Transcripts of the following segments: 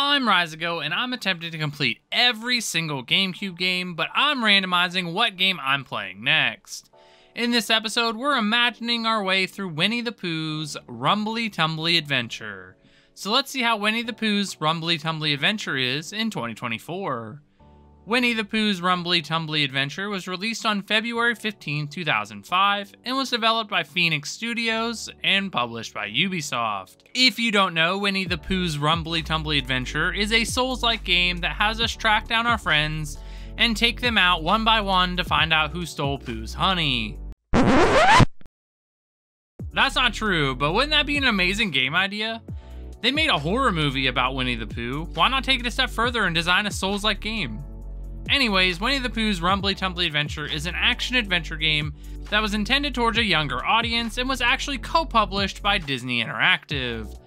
I'm Reisigo, and I'm attempting to complete every single GameCube game, but I'm randomizing what game I'm playing next. In this episode, we're imagining our way through Winnie the Pooh's Rumbly Tumbly adventure. So let's see how Winnie the Pooh's Rumbly Tumbly adventure is in 2024. Winnie the Pooh's Rumbly Tumbly Adventure was released on February 15, 2005, and was developed by Phoenix Studios and published by Ubisoft. If you don't know, Winnie the Pooh's Rumbly Tumbly Adventure is a Souls-like game that has us track down our friends and take them out one by one to find out who stole Pooh's honey. That's not true, but wouldn't that be an amazing game idea? They made a horror movie about Winnie the Pooh. Why not take it a step further and design a Souls-like game? Anyways, Winnie the Pooh's Rumbly Tumbly Adventure is an action-adventure game that was intended towards a younger audience and was actually co-published by Disney Interactive.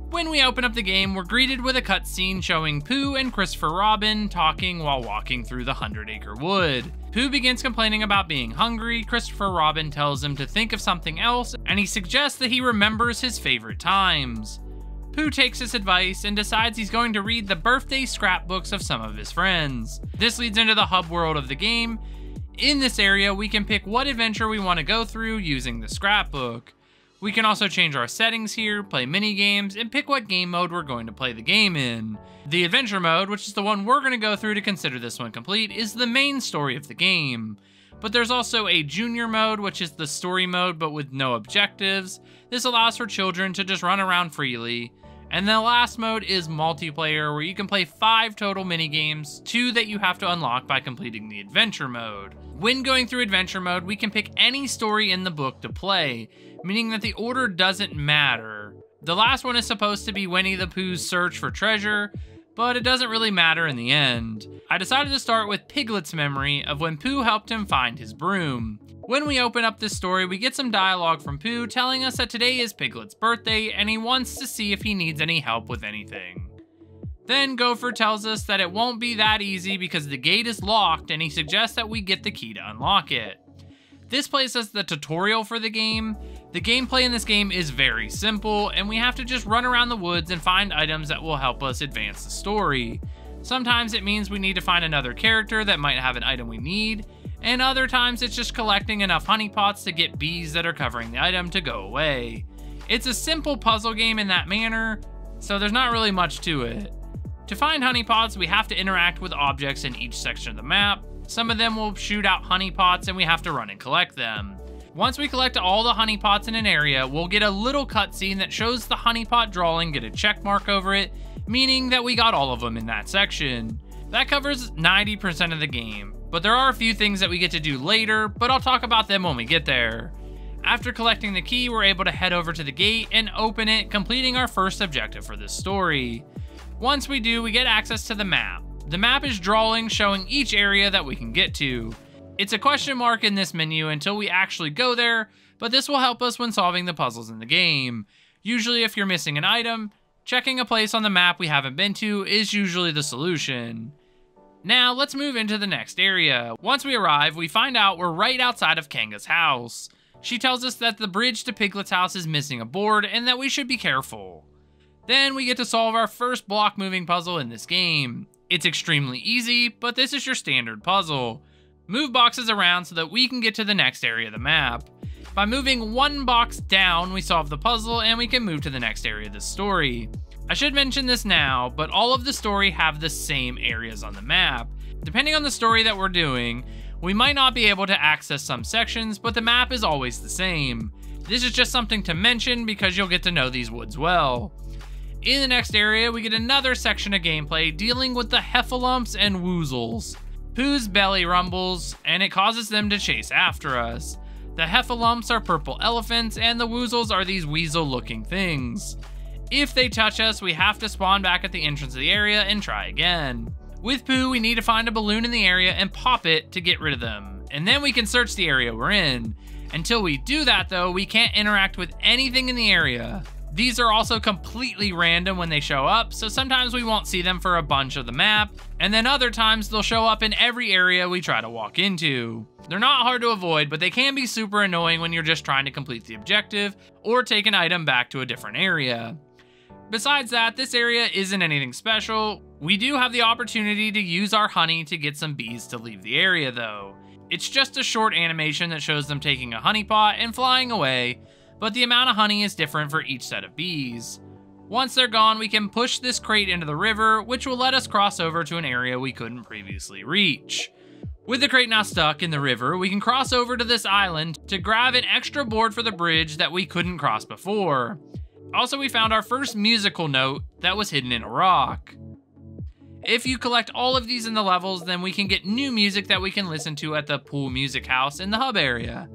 When we open up the game, we're greeted with a cutscene showing Pooh and Christopher Robin talking while walking through the 100-acre wood. Pooh begins complaining about being hungry, Christopher Robin tells him to think of something else, and he suggests that he remembers his favorite times. Pooh takes his advice and decides he's going to read the birthday scrapbooks of some of his friends. This leads into the hub world of the game. In this area, we can pick what adventure we want to go through using the scrapbook. We can also change our settings here, play mini games, and pick what game mode we're going to play the game in. The adventure mode, which is the one we're going to go through to consider this one complete, is the main story of the game. But there's also a junior mode, which is the story mode but with no objectives. This allows for children to just run around freely. And the last mode is multiplayer, where you can play 5 total minigames, 2 that you have to unlock by completing the adventure mode. When going through adventure mode, we can pick any story in the book to play, meaning that the order doesn't matter. The last one is supposed to be Winnie the Pooh's search for treasure, but it doesn't really matter in the end. I decided to start with Piglet's memory of when Pooh helped him find his broom. When we open up this story, we get some dialogue from Pooh telling us that today is Piglet's birthday and he wants to see if he needs any help with anything. Then Gopher tells us that it won't be that easy because the gate is locked and he suggests that we get the key to unlock it. This plays us the tutorial for the game. The gameplay in this game is very simple and we have to just run around the woods and find items that will help us advance the story. Sometimes it means we need to find another character that might have an item we need, and other times it's just collecting enough honey pots to get bees that are covering the item to go away. It's a simple puzzle game in that manner, so there's not really much to it. To find honey pots, we have to interact with objects in each section of the map. Some of them will shoot out honey pots and we have to run and collect them. Once we collect all the honey pots in an area, we'll get a little cutscene that shows the honey pot drawing get a check mark over it, meaning that we got all of them in that section. That covers 90% of the game. But there are a few things that we get to do later, but I'll talk about them when we get there. After collecting the key, we're able to head over to the gate and open it, completing our first objective for this story. Once we do, we get access to the map. The map is drawing, showing each area that we can get to. It's a question mark in this menu until we actually go there, but this will help us when solving the puzzles in the game. Usually if you're missing an item, checking a place on the map we haven't been to is usually the solution. Now, let's move into the next area. Once we arrive, we find out we're right outside of Kanga's house. She tells us that the bridge to Piglet's house is missing a board and that we should be careful. Then we get to solve our first block moving puzzle in this game. It's extremely easy, but this is your standard puzzle. Move boxes around so that we can get to the next area of the map. By moving one box down, we solve the puzzle and we can move to the next area of the story. I should mention this now, but all of the story have the same areas on the map. Depending on the story that we're doing, we might not be able to access some sections, but the map is always the same. This is just something to mention because you'll get to know these woods well. In the next area, we get another section of gameplay dealing with the heffalumps and woozles. Pooh's belly rumbles, and it causes them to chase after us. The heffalumps are purple elephants, and the woozles are these weasel-looking things. If they touch us, we have to spawn back at the entrance of the area and try again. With Pooh, we need to find a balloon in the area and pop it to get rid of them, and then we can search the area we're in. Until we do that though, we can't interact with anything in the area. These are also completely random when they show up, so sometimes we won't see them for a bunch of the map, and then other times they'll show up in every area we try to walk into. They're not hard to avoid, but they can be super annoying when you're just trying to complete the objective or take an item back to a different area. Besides that, this area isn't anything special. We do have the opportunity to use our honey to get some bees to leave the area though. It's just a short animation that shows them taking a honey pot and flying away, but the amount of honey is different for each set of bees. Once they're gone, we can push this crate into the river, which will let us cross over to an area we couldn't previously reach. With the crate now stuck in the river, we can cross over to this island to grab an extra board for the bridge that we couldn't cross before. Also, we found our first musical note that was hidden in a rock. If you collect all of these in the levels, then we can get new music that we can listen to at the pool music house in the hub area.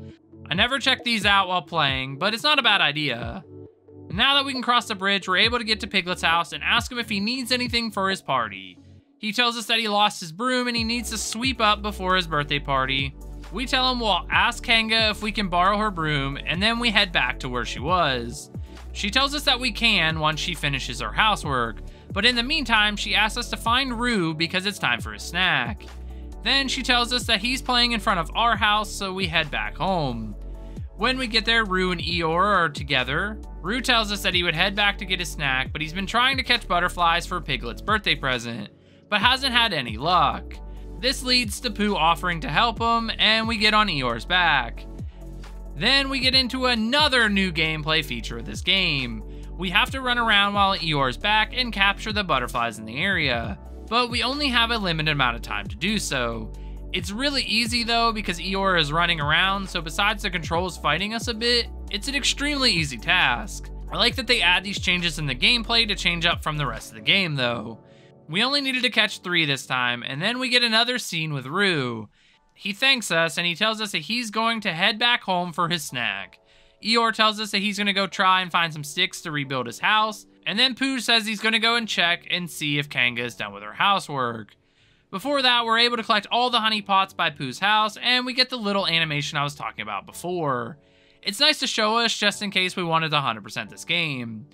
I never checked these out while playing, but it's not a bad idea. Now that we can cross the bridge, we're able to get to Piglet's house and ask him if he needs anything for his party. He tells us that he lost his broom and he needs to sweep up before his birthday party. We tell him we'll ask Kanga if we can borrow her broom, and then we head back to where she was. She tells us that we can once she finishes her housework, but in the meantime, she asks us to find Roo because it's time for his snack. Then she tells us that he's playing in front of our house, so we head back home. When we get there, Roo and Eeyore are together. Roo tells us that he would head back to get his snack, but he's been trying to catch butterflies for Piglet's birthday present, but hasn't had any luck. This leads to Pooh offering to help him, and we get on Eeyore's back. Then we get into another new gameplay feature of this game. We have to run around while Eeyore's back and capture the butterflies in the area, but we only have a limited amount of time to do so. It's really easy though because Eeyore is running around, so besides the controls fighting us a bit, it's an extremely easy task. I like that they add these changes in the gameplay to change up from the rest of the game though. We only needed to catch 3 this time, and then we get another scene with Roo. He thanks us and he tells us that he's going to head back home for his snack. Eeyore tells us that he's going to go try and find some sticks to rebuild his house, and then Pooh says he's going to go and check and see if Kanga is done with her housework. Before that, we're able to collect all the honey pots by Pooh's house, and we get the little animation I was talking about before. It's nice to show us just in case we wanted to 100% this game.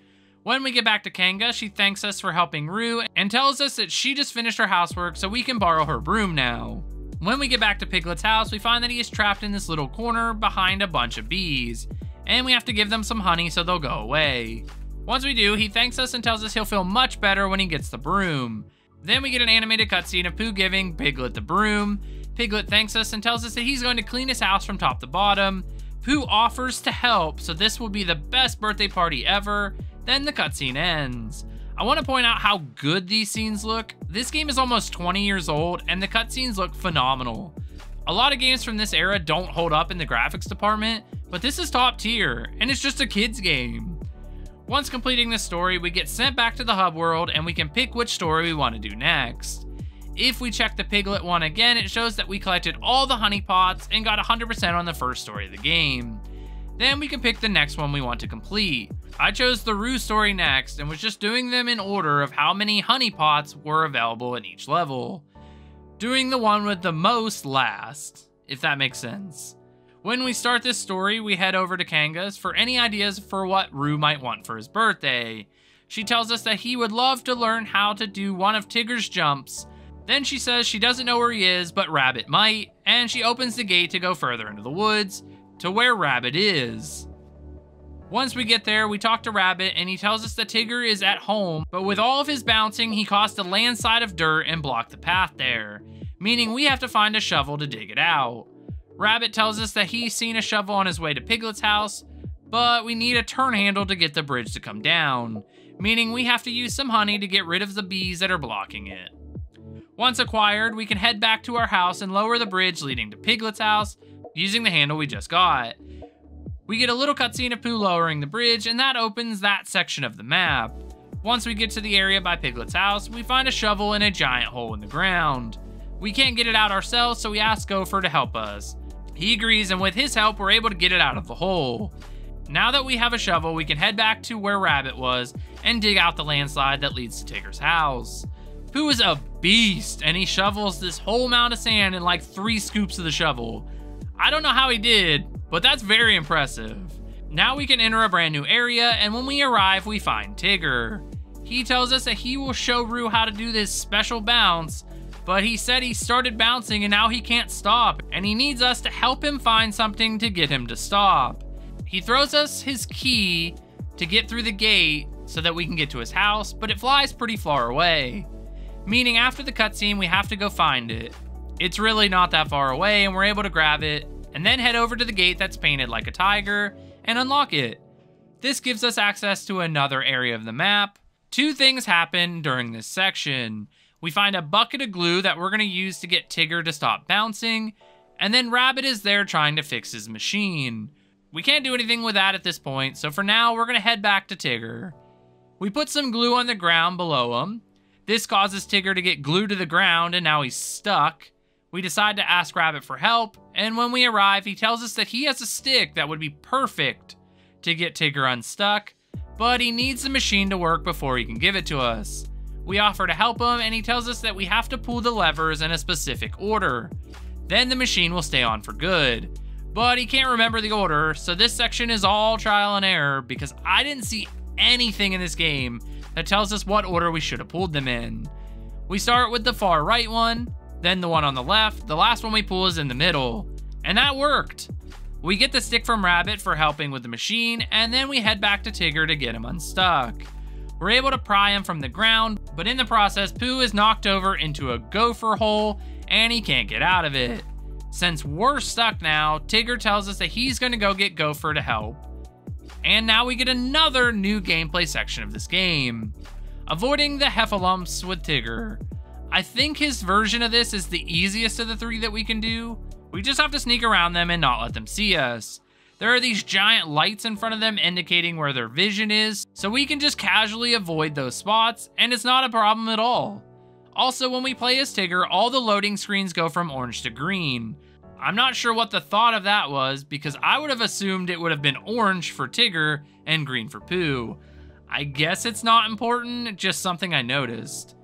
When we get back to Kanga, she thanks us for helping Roo and tells us that she just finished her housework so we can borrow her broom now. When we get back to Piglet's house, we find that he is trapped in this little corner behind a bunch of bees, and we have to give them some honey so they'll go away. Once we do, he thanks us and tells us he'll feel much better when he gets the broom. Then we get an animated cutscene of Pooh giving Piglet the broom. Piglet thanks us and tells us that he's going to clean his house from top to bottom. Pooh offers to help, so this will be the best birthday party ever. Then the cutscene ends. I want to point out how good these scenes look. This game is almost 20 years old and the cutscenes look phenomenal. A lot of games from this era don't hold up in the graphics department, but this is top tier, and it's just a kid's game. Once completing this story, we get sent back to the hub world and we can pick which story we want to do next. If we check the Piglet one again, it shows that we collected all the honey pots and got 100% on the first story of the game. Then we can pick the next one we want to complete. I chose the Roo story next and was just doing them in order of how many honey pots were available in each level. Doing the one with the most last, if that makes sense. When we start this story, we head over to Kanga's for any ideas for what Roo might want for his birthday. She tells us that he would love to learn how to do one of Tigger's jumps. Then she says she doesn't know where he is, but Rabbit might, and she opens the gate to go further into the woods, to where Rabbit is. Once we get there, we talk to Rabbit, and he tells us that Tigger is at home, but with all of his bouncing, he caused a landslide of dirt and blocked the path there, meaning we have to find a shovel to dig it out. Rabbit tells us that he's seen a shovel on his way to Piglet's house, but we need a turn handle to get the bridge to come down, meaning we have to use some honey to get rid of the bees that are blocking it. Once acquired, we can head back to our house and lower the bridge leading to Piglet's house using the handle we just got. We get a little cutscene of Pooh lowering the bridge, and that opens that section of the map. Once we get to the area by Piglet's house, we find a shovel in a giant hole in the ground. We can't get it out ourselves, so we ask Gopher to help us. He agrees, and with his help, we're able to get it out of the hole. Now that we have a shovel, we can head back to where Rabbit was and dig out the landslide that leads to Tigger's house. Pooh is a beast, and he shovels this whole mound of sand in like 3 scoops of the shovel. I don't know how he did, but that's very impressive. Now we can enter a brand new area, and when we arrive, we find Tigger. He tells us that he will show Roo how to do this special bounce, but he said he started bouncing and now he can't stop, and he needs us to help him find something to get him to stop. He throws us his key to get through the gate so that we can get to his house, but it flies pretty far away. Meaning after the cutscene, we have to go find it. It's really not that far away, and we're able to grab it, and then head over to the gate that's painted like a tiger, and unlock it. This gives us access to another area of the map. Two things happen during this section. We find a bucket of glue that we're going to use to get Tigger to stop bouncing, and then Rabbit is there trying to fix his machine. We can't do anything with that at this point, so for now we're going to head back to Tigger. We put some glue on the ground below him. This causes Tigger to get glued to the ground, and now he's stuck. We decide to ask Rabbit for help, and when we arrive, he tells us that he has a stick that would be perfect to get Tigger unstuck, but he needs the machine to work before he can give it to us. We offer to help him, and he tells us that we have to pull the levers in a specific order. Then the machine will stay on for good. But he can't remember the order, so this section is all trial and error because I didn't see anything in this game that tells us what order we should have pulled them in. We start with the far right one, then the one on the left, the last one we pull is in the middle. And that worked! We get the stick from Rabbit for helping with the machine, and then we head back to Tigger to get him unstuck. We're able to pry him from the ground, but in the process, Pooh is knocked over into a gopher hole, and he can't get out of it. Since we're stuck now, Tigger tells us that he's going to go get Gopher to help. And now we get another new gameplay section of this game. Avoiding the heffalumps with Tigger. I think his version of this is the easiest of the three that we can do. We just have to sneak around them and not let them see us. There are these giant lights in front of them indicating where their vision is, so we can just casually avoid those spots, and it's not a problem at all. Also, when we play as Tigger, all the loading screens go from orange to green. I'm not sure what the thought of that was, because I would have assumed it would have been orange for Tigger and green for Pooh. I guess it's not important, just something I noticed.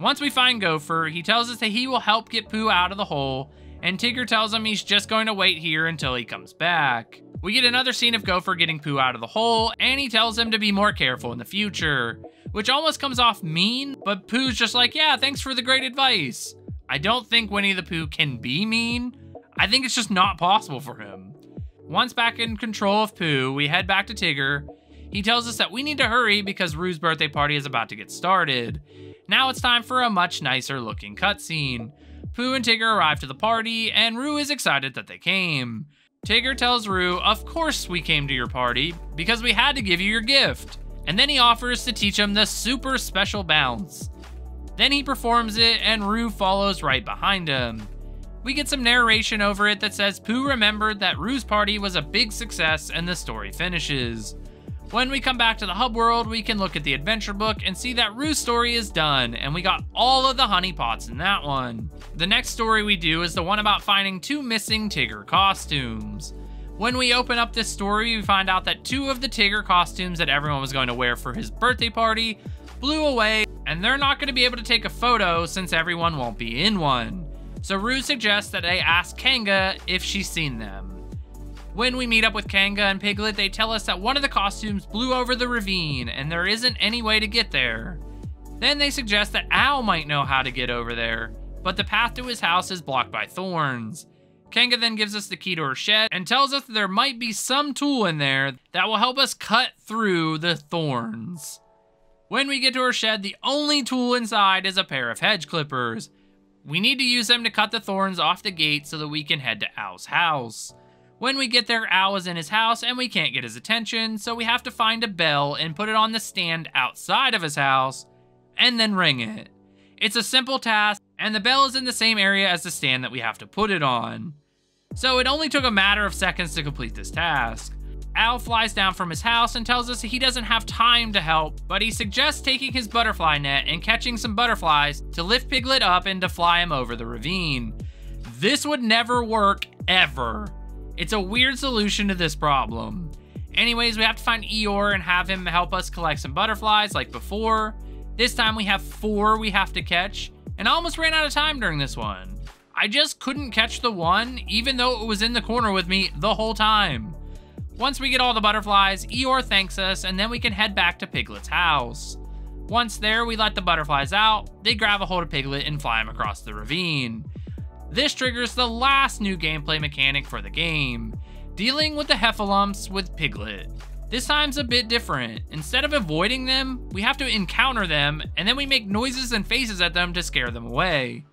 Once we find Gopher, he tells us that he will help get Pooh out of the hole, and Tigger tells him he's just going to wait here until he comes back. We get another scene of Gopher getting Pooh out of the hole, and he tells him to be more careful in the future, which almost comes off mean, but Pooh's just like, yeah, thanks for the great advice. I don't think Winnie the Pooh can be mean. I think it's just not possible for him. Once back in control of Pooh, we head back to Tigger. He tells us that we need to hurry because Rue's birthday party is about to get started. Now it's time for a much nicer looking cutscene. Pooh and Tigger arrive to the party, and Rue is excited that they came. Tigger tells Rue, of course we came to your party, because we had to give you your gift. And then he offers to teach him the super special bounce. Then he performs it, and Rue follows right behind him. We get some narration over it that says Pooh remembered that Rue's party was a big success, and the story finishes. When we come back to the hub world, we can look at the adventure book and see that Rue's story is done, and we got all of the honey pots in that one. The next story we do is the one about finding 2 missing Tigger costumes. When we open up this story, we find out that 2 of the Tigger costumes that everyone was going to wear for his birthday party blew away, and they're not going to be able to take a photo since everyone won't be in one. So Rue suggests that they ask Kanga if she's seen them. When we meet up with Kanga and Piglet, they tell us that one of the costumes blew over the ravine and there isn't any way to get there. Then they suggest that Owl might know how to get over there, but the path to his house is blocked by thorns. Kanga then gives us the key to her shed and tells us that there might be some tool in there that will help us cut through the thorns. When we get to her shed, the only tool inside is a pair of hedge clippers. We need to use them to cut the thorns off the gate so that we can head to Owl's house. When we get there, Owl is in his house and we can't get his attention, so we have to find a bell and put it on the stand outside of his house, and then ring it. It's a simple task, and the bell is in the same area as the stand that we have to put it on. So it only took a matter of seconds to complete this task. Owl flies down from his house and tells us he doesn't have time to help, but he suggests taking his butterfly net and catching some butterflies to lift Piglet up and to fly him over the ravine. This would never work, ever. It's a weird solution to this problem. Anyways, we have to find Eeyore and have him help us collect some butterflies like before. This time we have 4 we have to catch, and I almost ran out of time during this one. I just couldn't catch the one, even though it was in the corner with me the whole time. Once we get all the butterflies, Eeyore thanks us, and then we can head back to Piglet's house. Once there, we let the butterflies out, they grab a hold of Piglet and fly him across the ravine. This triggers the last new gameplay mechanic for the game, dealing with the heffalumps with Piglet. This time's a bit different. Instead of avoiding them, we have to encounter them, and then we make noises and faces at them to scare them away.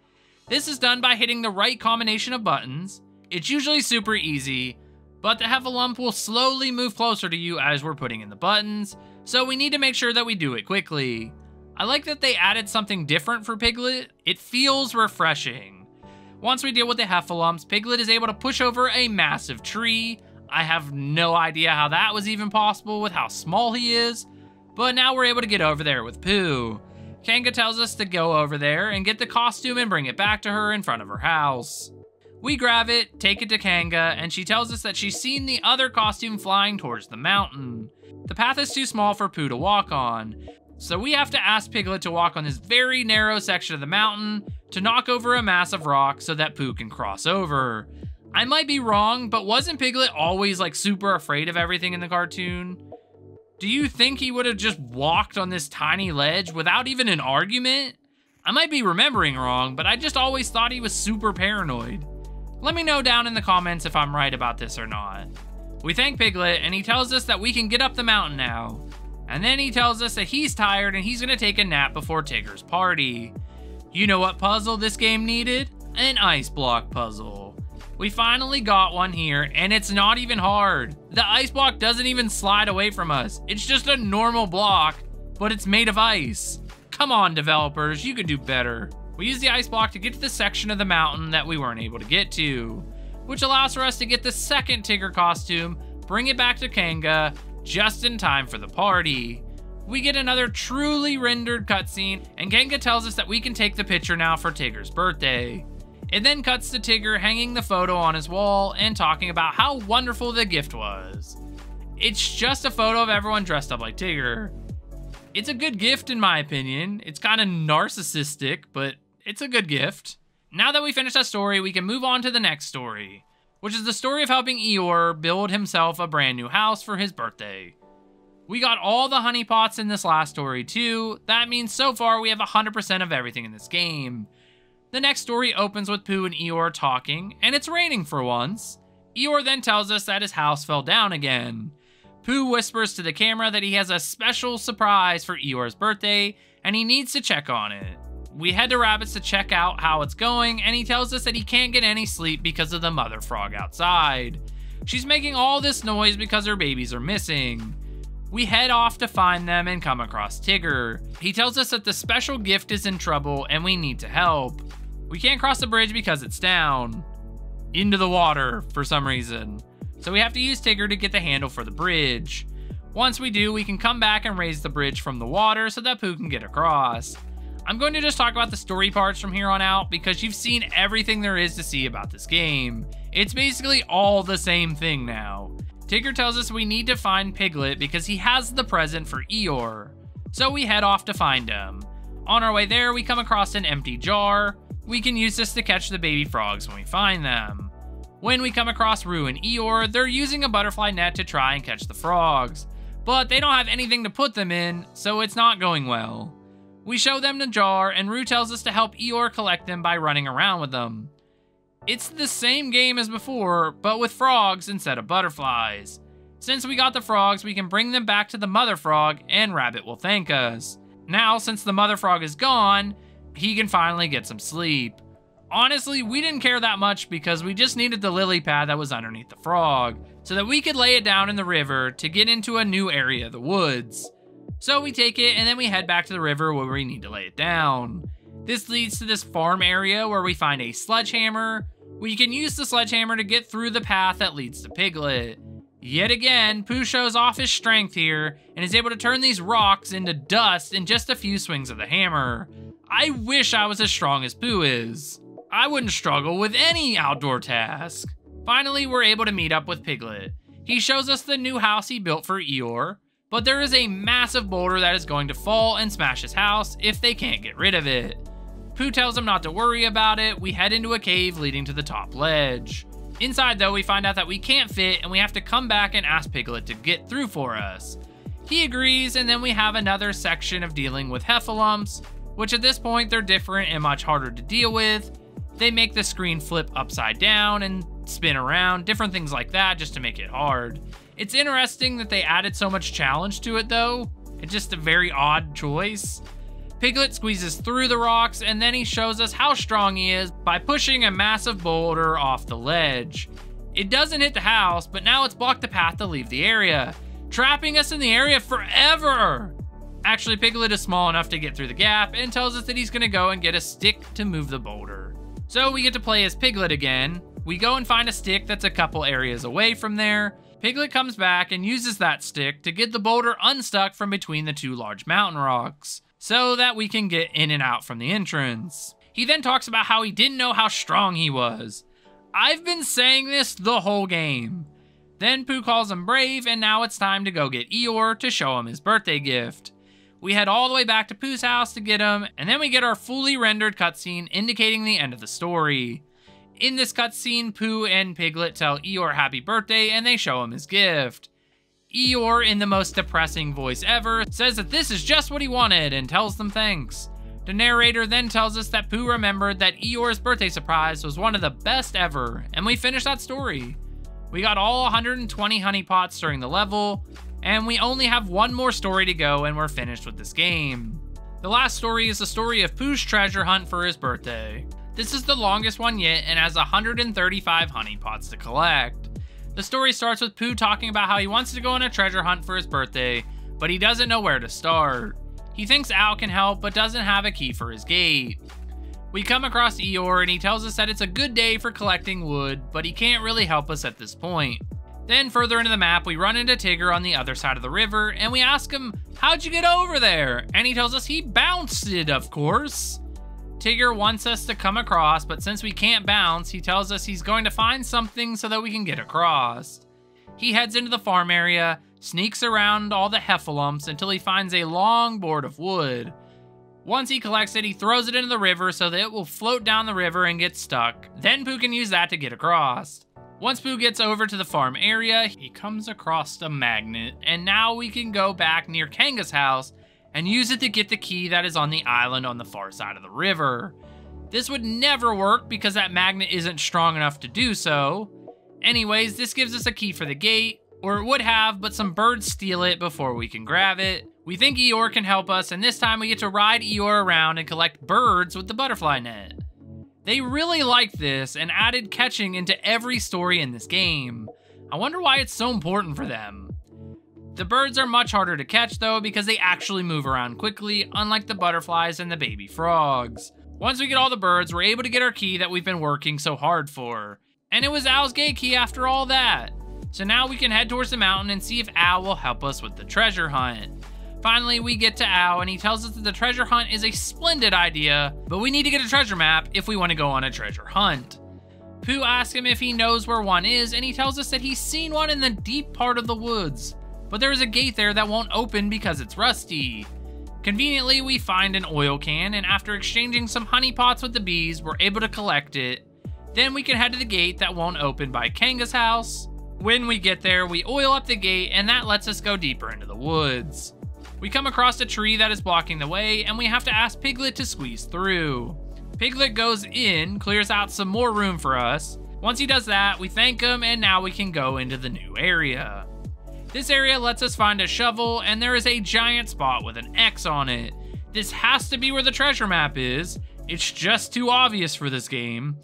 This is done by hitting the right combination of buttons. It's usually super easy, but the Heffalump will slowly move closer to you as we're putting in the buttons, so we need to make sure that we do it quickly. I like that they added something different for Piglet. It feels refreshing. Once we deal with the Heffalumps, Piglet is able to push over a massive tree. I have no idea how that was even possible with how small he is, but now we're able to get over there with Pooh. Kanga tells us to go over there and get the costume and bring it back to her in front of her house. We grab it, take it to Kanga, and she tells us that she's seen the other costume flying towards the mountain. The path is too small for Pooh to walk on, so we have to ask Piglet to walk on this very narrow section of the mountain to knock over a massive rock so that Pooh can cross over. I might be wrong, but wasn't Piglet always like super afraid of everything in the cartoon? Do you think he would have just walked on this tiny ledge without even an argument? I might be remembering wrong, but I just always thought he was super paranoid. Let me know down in the comments if I'm right about this or not. We thank Piglet, and he tells us that we can get up the mountain now. And then he tells us that he's tired and he's gonna take a nap before Tigger's party. You know what puzzle this game needed? An ice block puzzle. We finally got one here, and it's not even hard. The ice block doesn't even slide away from us. It's just a normal block, but it's made of ice. Come on, developers, you could do better. We use the ice block to get to the section of the mountain that we weren't able to get to, which allows for us to get the second Tigger costume, bring it back to Kanga, just in time for the party. We get another truly rendered cutscene, and Kanga tells us that we can take the picture now for Tigger's birthday. It then cuts to Tigger hanging the photo on his wall and talking about how wonderful the gift was. It's just a photo of everyone dressed up like Tigger. It's a good gift in my opinion. It's kind of narcissistic, but it's a good gift. Now that we finished that story, we can move on to the next story, which is the story of helping Eeyore build himself a brand new house for his birthday. We got all the honey pots in this last story too. That means so far we have 100% of everything in this game. The next story opens with Pooh and Eeyore talking, and it's raining for once. Eeyore then tells us that his house fell down again. Pooh whispers to the camera that he has a special surprise for Eeyore's birthday, and he needs to check on it. We head to Rabbit's to check out how it's going, and he tells us that he can't get any sleep because of the mother frog outside. She's making all this noise because her babies are missing. We head off to find them and come across Tigger. He tells us that the special gift is in trouble and we need to help. We can't cross the bridge because it's down into the water for some reason. So we have to use Tigger to get the handle for the bridge. Once we do, we can come back and raise the bridge from the water so that Pooh can get across. I'm going to just talk about the story parts from here on out because you've seen everything there is to see about this game. It's basically all the same thing now. Tigger tells us we need to find Piglet because he has the present for Eeyore. So we head off to find him. On our way there, we come across an empty jar. We can use this to catch the baby frogs when we find them. When we come across Roo and Eeyore, they're using a butterfly net to try and catch the frogs, but they don't have anything to put them in, so it's not going well. We show them the jar, and Roo tells us to help Eeyore collect them by running around with them. It's the same game as before, but with frogs instead of butterflies. Since we got the frogs, we can bring them back to the mother frog, and Rabbit will thank us. Now, since the mother frog is gone, he can finally get some sleep. Honestly, we didn't care that much because we just needed the lily pad that was underneath the frog, so that we could lay it down in the river to get into a new area of the woods. So we take it and then we head back to the river where we need to lay it down. This leads to this farm area where we find a sledgehammer. We can use the sledgehammer to get through the path that leads to Piglet. Yet again, Pooh shows off his strength here and is able to turn these rocks into dust in just a few swings of the hammer. I wish I was as strong as Pooh is. I wouldn't struggle with any outdoor task. Finally, we're able to meet up with Piglet. He shows us the new house he built for Eeyore, but there is a massive boulder that is going to fall and smash his house if they can't get rid of it. Pooh tells him not to worry about it. We head into a cave leading to the top ledge. Inside though, we find out that we can't fit and we have to come back and ask Piglet to get through for us. He agrees, and then we have another section of dealing with Heffalumps, which at this point they're different and much harder to deal with. They make the screen flip upside down and spin around, different things like that just to make it hard. It's interesting that they added so much challenge to it though. It's just a very odd choice. Piglet squeezes through the rocks and then he shows us how strong he is by pushing a massive boulder off the ledge. It doesn't hit the house, but now it's blocked the path to leave the area, trapping us in the area forever. Actually, Piglet is small enough to get through the gap and tells us that he's gonna go and get a stick to move the boulder. So we get to play as Piglet again. We go and find a stick that's a couple areas away from there. Piglet comes back and uses that stick to get the boulder unstuck from between the two large mountain rocks, so that we can get in and out from the entrance. He then talks about how he didn't know how strong he was. I've been saying this the whole game. Then Pooh calls him brave, and now it's time to go get Eeyore to show him his birthday gift. We head all the way back to Pooh's house to get him, and then we get our fully rendered cutscene indicating the end of the story. In this cutscene, Pooh and Piglet tell Eeyore happy birthday, and they show him his gift. Eeyore, in the most depressing voice ever, says that this is just what he wanted and tells them thanks. The narrator then tells us that Pooh remembered that Eeyore's birthday surprise was one of the best ever, and we finish that story. We got all 120 honey pots during the level, and we only have one more story to go and we're finished with this game. The last story is the story of Pooh's treasure hunt for his birthday. This is the longest one yet and has 135 honey pots to collect. The story starts with Pooh talking about how he wants to go on a treasure hunt for his birthday, but he doesn't know where to start. He thinks Al can help, but doesn't have a key for his gate. We come across Eeyore and he tells us that it's a good day for collecting wood, but he can't really help us at this point. Then further into the map, we run into Tigger on the other side of the river, and we ask him, how'd you get over there? And he tells us he bounced it, of course. Tigger wants us to come across, but since we can't bounce, he tells us he's going to find something so that we can get across. He heads into the farm area, sneaks around all the heffalumps until he finds a long board of wood. Once he collects it, he throws it into the river so that it will float down the river and get stuck. Then Pooh can use that to get across. Once Pooh gets over to the farm area, he comes across a magnet, and now we can go back near Kanga's house and use it to get the key that is on the island on the far side of the river. This would never work because that magnet isn't strong enough to do so. Anyways, this gives us a key for the gate, or it would have, but some birds steal it before we can grab it. We think Eeyore can help us, and this time we get to ride Eeyore around and collect birds with the butterfly net. They really liked this and added catching into every story in this game. I wonder why it's so important for them. The birds are much harder to catch though because they actually move around quickly, unlike the butterflies and the baby frogs. Once we get all the birds, we're able to get our key that we've been working so hard for. And it was Al's gate key after all that. So now we can head towards the mountain and see if Al will help us with the treasure hunt. Finally, we get to Al and he tells us that the treasure hunt is a splendid idea, but we need to get a treasure map if we want to go on a treasure hunt. Pooh asks him if he knows where one is, and he tells us that he's seen one in the deep part of the woods, but there is a gate there that won't open because it's rusty. Conveniently, we find an oil can, and after exchanging some honey pots with the bees, we're able to collect it. Then we can head to the gate that won't open by Kanga's house. When we get there, we oil up the gate, and that lets us go deeper into the woods. We come across a tree that is blocking the way, and we have to ask Piglet to squeeze through. Piglet goes in, clears out some more room for us. Once he does that, we thank him, and now we can go into the new area. This area lets us find a shovel, and there is a giant spot with an X on it. This has to be where the treasure map is. It's just too obvious for this game.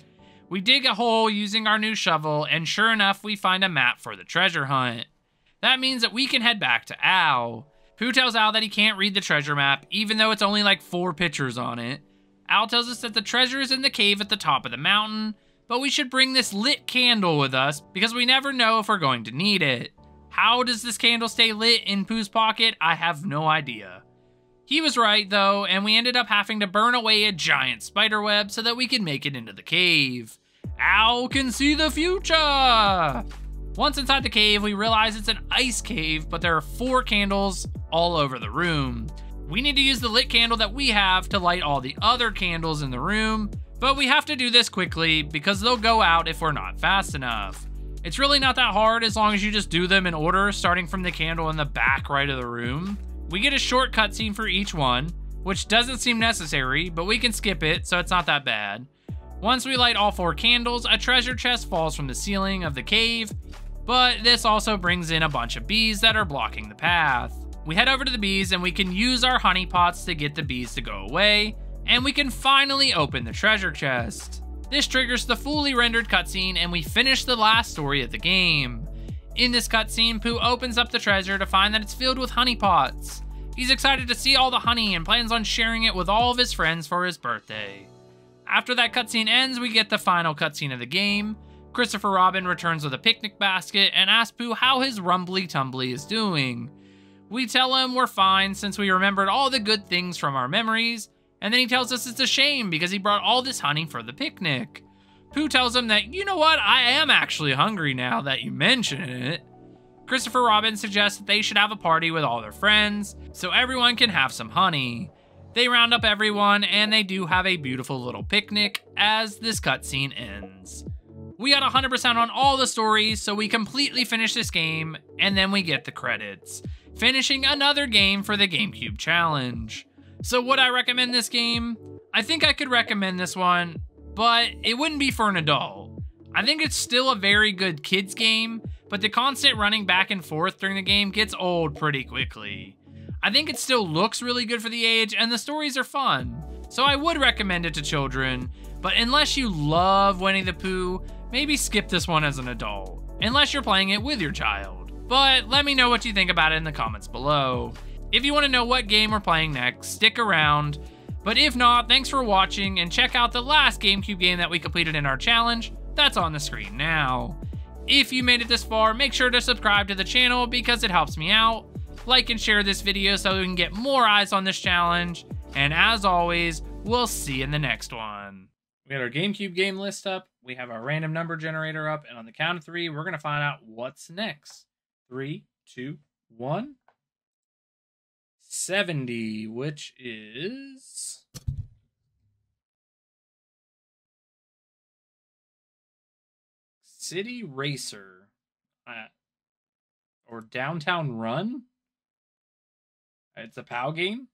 We dig a hole using our new shovel, and sure enough, we find a map for the treasure hunt. That means that we can head back to Al. Pooh tells Al that he can't read the treasure map, even though it's only like 4 pictures on it. Al tells us that the treasure is in the cave at the top of the mountain, but we should bring this lit candle with us because we never know if we're going to need it. How does this candle stay lit in Pooh's pocket? I have no idea. He was right though, and we ended up having to burn away a giant spider web so that we could make it into the cave. Al can see the future! Once inside the cave, we realize it's an ice cave, but there are 4 candles all over the room. We need to use the lit candle that we have to light all the other candles in the room, but we have to do this quickly because they'll go out if we're not fast enough. It's really not that hard as long as you just do them in order, starting from the candle in the back right of the room. We get a short cutscene for each one, which doesn't seem necessary, but we can skip it, so it's not that bad. Once we light all 4 candles, a treasure chest falls from the ceiling of the cave, But this also brings in a bunch of bees that are blocking the path. We head over to the bees and we can use our honey pots to get the bees to go away, and we can finally open the treasure chest. This triggers the fully rendered cutscene and we finish the last story of the game. In this cutscene, Pooh opens up the treasure to find that it's filled with honey pots. He's excited to see all the honey and plans on sharing it with all of his friends for his birthday. After that cutscene ends, we get the final cutscene of the game. Christopher Robin returns with a picnic basket and asks Pooh how his Rumbly Tumbly is doing. We tell him we're fine since we remembered all the good things from our memories, and then he tells us it's a shame because he brought all this honey for the picnic. Pooh tells him that, you know what, I am actually hungry now that you mention it. Christopher Robin suggests that they should have a party with all their friends, so everyone can have some honey. They round up everyone, and they do have a beautiful little picnic as this cutscene ends. We got 100% on all the stories, so we completely finish this game, and then we get the credits, finishing another game for the GameCube challenge. So would I recommend this game? I think I could recommend this one, but it wouldn't be for an adult. I think it's still a very good kids game, but the constant running back and forth during the game gets old pretty quickly. I think it still looks really good for the age, and the stories are fun. So I would recommend it to children, but unless you love Winnie the Pooh, maybe skip this one as an adult, unless you're playing it with your child. But let me know what you think about it in the comments below. If you want to know what game we're playing next, stick around. But if not, thanks for watching, and check out the last GameCube game that we completed in our challenge. That's on the screen now. If you made it this far, make sure to subscribe to the channel because it helps me out. Like and share this video so we can get more eyes on this challenge. And as always, we'll see you in the next one. We got our GameCube game list up. We have our random number generator up. And on the count of 3, we're going to find out what's next. 3, 2, 1. 70, which is... City Racer. Or Downtown Run? It's a POW game?